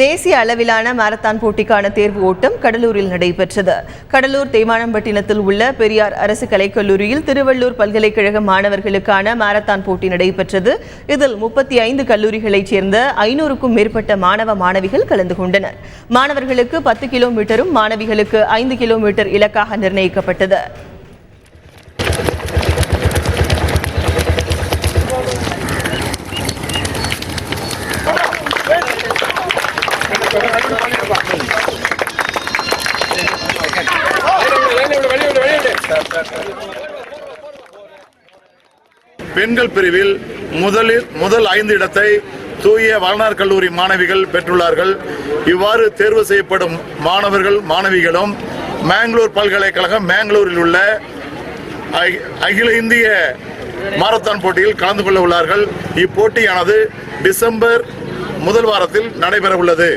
தேசிய அளவிலான மாரத்தான் போட்டிக்கான தேர்வு ஓட்டம் கடலூரில் நடைபெற்றது. கடலூர் தேமானம்பட்டினத்தில் உள்ள பெரியார் அரசு கலைக்கல்லூரியில் திருவள்ளூர் பல்கலைக்கழக மாணவர்களுக்கான மாரத்தான் போட்டி நடைபெற்றது. இதில் 35 கல்லூரிகளைச் சேர்ந்த 500க்கும் மேற்பட்ட மாணவ மாணவிகள் கலந்து கொண்டனர். மாணவர்களுக்கு 10 கிலோமீட்டரும் மாணவிகளுக்கு 5 கிலோமீட்டர் இலக்காக நிர்ணயிக்கப்பட்டது. பெண்கள் பிரிவில் முதல் 5 இடத்தை தூய வளனார் கல்லூரி மாணவிகள் பெற்றுள்ளார்கள். இவ்வாறு தேர்வு செய்யப்படும் மாணவர்கள் மாணவிகளும் மேங்களூர் பல்கலைக்கழகம் மேங்களூரில் உள்ள அகில இந்திய மாரத்தான் போட்டியில் கலந்து கொள்ள உள்ளார்கள். இப்போட்டியானது டிசம்பர் முதல் வாரத்தில் நடைபெற உள்ளது.